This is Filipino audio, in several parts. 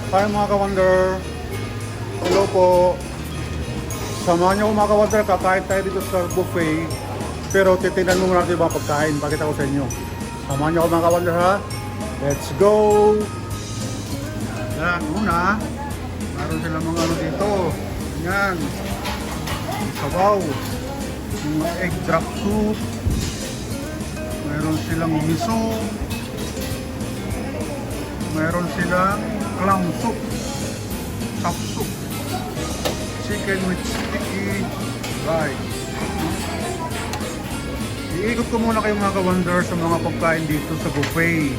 Hi mga ka-wonder. Hello po. Samahan niyo ako mga ka-wonder. Kakain tayo dito sa buffet. Pero titignan muna natin yung mga pagkain. Pakita ko sa inyo. Samahan niyo ako mga ka-wonder ha. Let's go. Yan, una. Meron silang mga ano dito. Yan. Sabaw. Yung egg drop soup. Meron silang miso. Meron silang clam soup, chop soup, chicken with sticky rice. Iikot ko muna kayo mga ka-wonder sa mga pagkain dito sa buffet.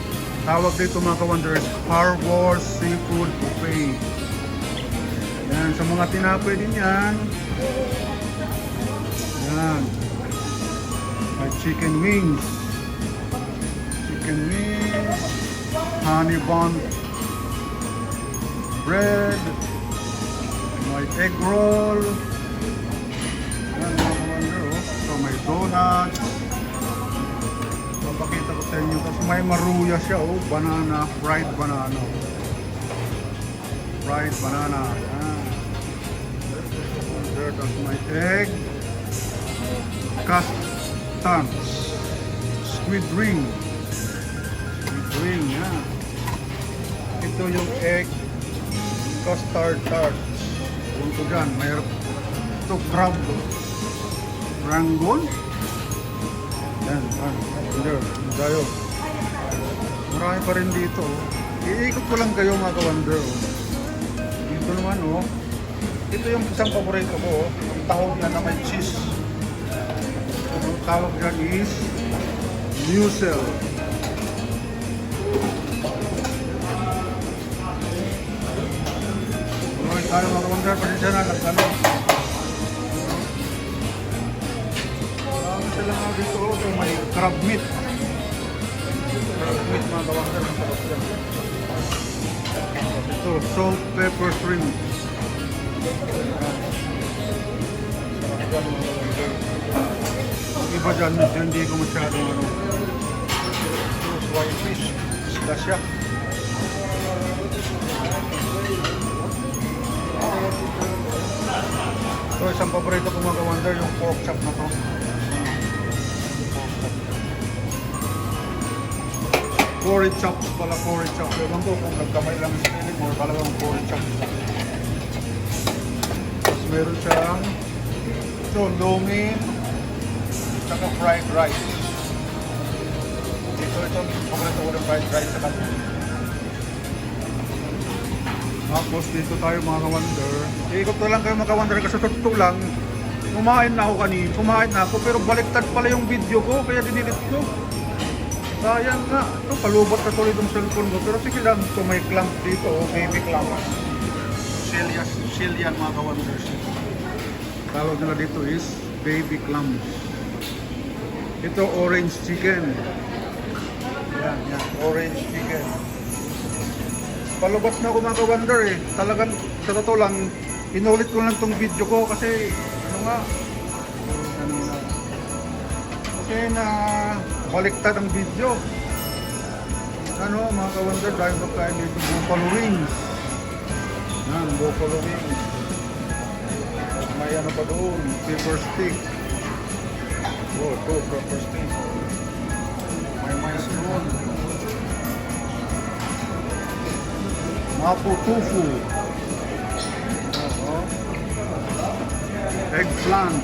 Tawag dito mga ka-wonder, Harbor Seafood Buffet. Yan, sa mga tinapay din yan. Yan. May chicken wings. Chicken wings. Honey bun bread, may egg roll, yan mga ka-wonder, oh. So may donuts, papakita ko sa inyo, tapos may maruya siya, oh, banana, fried banana, yan. There, tapos may egg, castans, squid ring, yan. Ito yung egg custard tarts. Kung ito dyan, mayroon ito crab rangoon. Yan, there, tayo. Marami pa rin dito. Iikot ko lang kayo mga ka-wonder. Dito naman, oh. Ito yung isang paborito ko, oh. Ang tawag niya na may cheese. Ang tawag dyan is mussel. Tayo mga ka-wonder, pasensya na, nagtanong. Marami sila nga dito, ito may crab meat. Crab meat mga ka-wonder, masarap yan. Ito, salt, pepper, shrimp. Sarap yan mga ka-wonder. Iba dyan, hindi ko masyadong ano. Ito, white fish, isda siya. So, isang paborito ko mga ka-wonder, yung pork chop na to. Curry chops pala, curry chops. Ewan ko kung nagkamay lang yung spelling or talagang curry chops. Tapos meron siyang ito, lomin, saka fried rice. Ito, paborito ko ng fried rice sa kanila. Tapos dito tayo mga ka-wonder. Iikot ko lang kayo mga ka-wonder kasi totoo lang. Kumain na ako pero baliktad pala yung video ko kaya dinilit ko. Sayang nga. Ito palubot na tuloy yung cellphone ko pero sige lang. Ito may clamp dito, baby clamp. Cillian mga ka-wonder. Tawag nila dito is baby clams. Ito orange chicken. Yan, orange chicken. Palubot na ako mga ka-wonder eh. Talagang sa totoo lang, inulit ko lang tong video ko kasi kasi na baliktad ang video. Ano mga ka-wonder, dahil pagkain dito buffalo wings. Yan, buffalo wings. May ano pa doon, pepper stick. Oh, ito, pepper stick. May mais doon. Mapo tofu. Eggplant.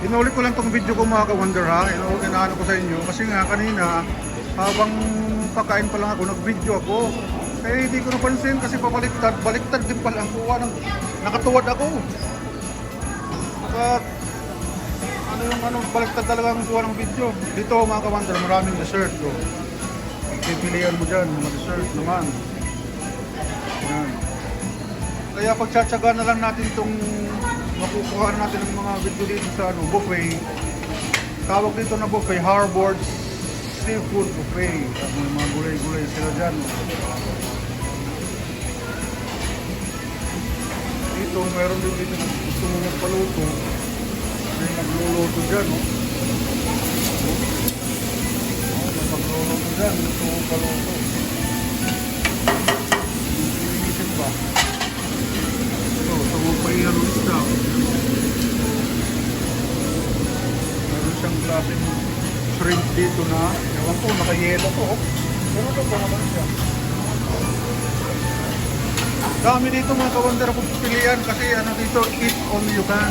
Inulit ko lang tong video ko mga ka-wonder ha. Inaano ko sa inyo kasi nga kanina habang pakain pa lang ako, nag-video ako. Eh hindi ko napansin kasi baliktad din pala ang kuha ng nakatuwad ako. At baliktad talaga ang kuha ng video. Dito mga ka-wonder, maraming dessert ko. Pipilian mo dyan, mga dessert naman. Yan. Kaya pagtsatsaga na lang natin itong makukuha natin ng mga video dito sa buffet. Tawag dito na buffet, Harbor Seafood Buffet. May mga gulay-gulay sila dyan. Dito, meron din dito gusto mo magpaluto. May nagluluto dyan, no? May nagluluto dyan. paluto. Linisin ba? Ito mo pa iyan ulit siya. Meron siyang klaseng shrimp dito na. Ewan ko, naka-yelo to. Pero ito pa naman siya. Dami dito mga kawander kung pipilian kasi ano dito, eat all you can.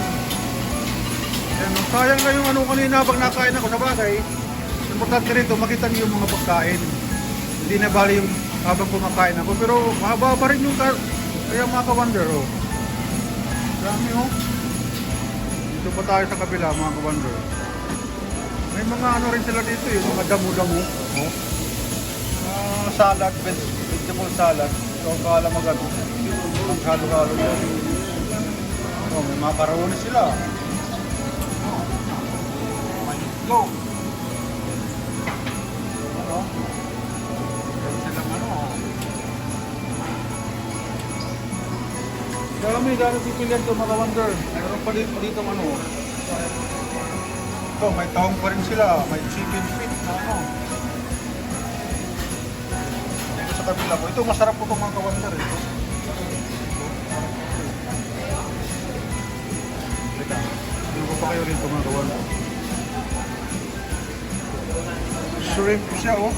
Yan, sayang na yung ano kanina pag nakain ako sa bagay. Importante rito, makita niyo yung mga pagkain. Hindi na bali yung habang kumakain ako. Pero mahaba pa rin yung kaya mga kawander. Oh. Dami oh. Dito pa tayo sa kabila mga kawander. May mga ano rin sila dito yung mga damo-damo. Oh. Salad, vegetable salad. So kala magano. Ang halo-halo yan. Oh, may macaroni sila. Oh. May itlog. Ano? Meron silang ano. Dami pipilian ito mga wonder. Meron pa dito ano. Ito, may tahong pa rin sila. May chicken feet na ano. Dito sa kabila ko. Ito masarap po itong mga kawander. Ito. Teka, hindi ko pa kayo rin mga kawander. Shrimp siya oh.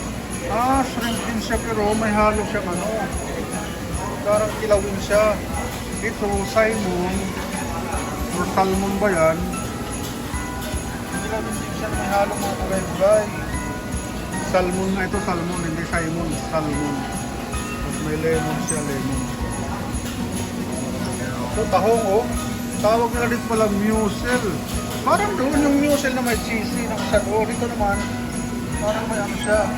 Shrimp din siya pero may halo siyang ano. Parang kilawin siya. Ito, salmon. Or salmon ba yan? Kilawin din siya may halo mga kagay-gay. Salmon na ito, salmon. Hindi salmon, salmon. Tapos may lemon siya, lemon. Ito, tahong oh. Tawag nila dito pala mussel. Parang doon yung mussel na may cheesy na kasaro. Dito naman, parang may ano siya.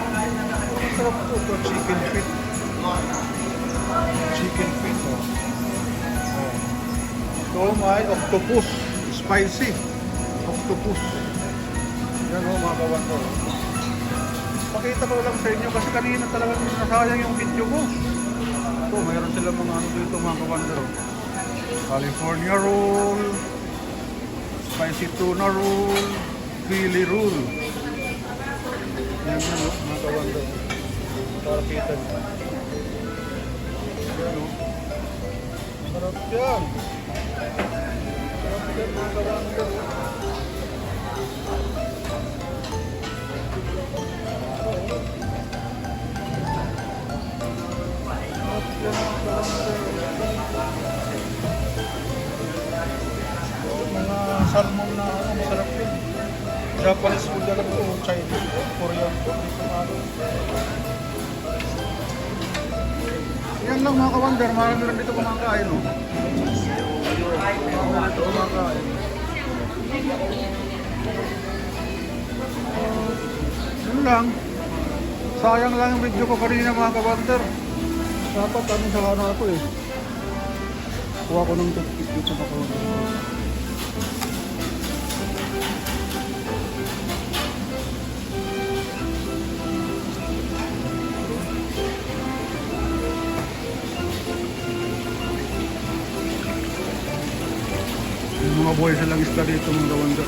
Sarap ito, chicken feet. Chicken feet, oh. Ito may octopus. Spicy. Octopus. Yan oh, mga kawanto. Pakita ko lang sa inyo kasi kanina talagang nasayang yung video ko. Ito, mayroon silang mga ano dito mga kawanto. California roll. Spicy tuna roll. Philly roll. Yan yan oh, mga kawanto. Para kita nyo. Yan o. Sarap yan. Sarap yan mga kawander. Sarap yan mga kawander. Mga salmon na ano, masarap yun. Japanese food na lang ito, Chinese food, Korean food, dito malo. Yan lang mga kawander, marami rin dito kumakain oh. Marami dito kumakain. Yun lang. Sayang lang yung video ko kanina mga kawander. Dapat ano sa ano ako eh. Kuha ko ng toothpick dito sa kawander. Mga buhay silang isla dito mga kawander.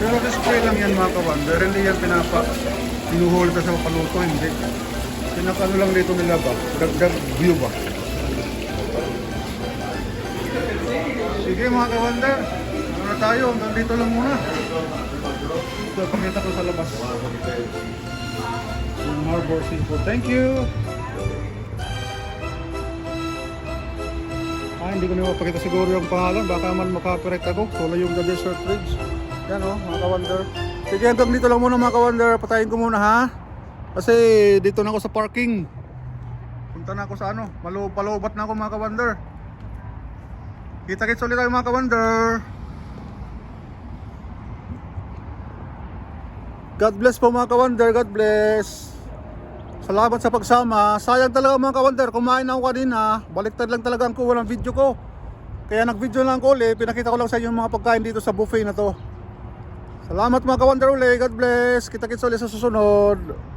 Pero display lang yan mga kawander. Hindi yan pinuhuli ka sa paluto. Hindi. Pinakano lang dito nila ba? Dagdag view ba? Sige mga kawander, muna tayo, hanggang dito lang muna. Ito, pakita ko sa labas. Yung Harbor Seafood. Thank you! Hindi ko na mapakita siguro yung pangalan, baka man makapirect ako. Wala yung The Desert Ridge. Yan o, mga kawander. Sige, hanggang dito lang muna mga kawander. Patayin ko muna ha. Kasi dito na ako sa parking. Punta na ako sa ano, paloobat na ako mga kawander. Kita-kits ulit tayo mga kawander. God bless po mga kawander. God bless. Salamat sa pagsama. Sayang talaga mga kawander. Kumain ako kanina. Baliktad lang talaga ang kuha ng video ko. Kaya nag-video lang ko ulit. Pinakita ko lang sa inyo yung mga pagkain dito sa buffet na to. Salamat mga kawander ulit. God bless. Kita-kits ulit sa susunod.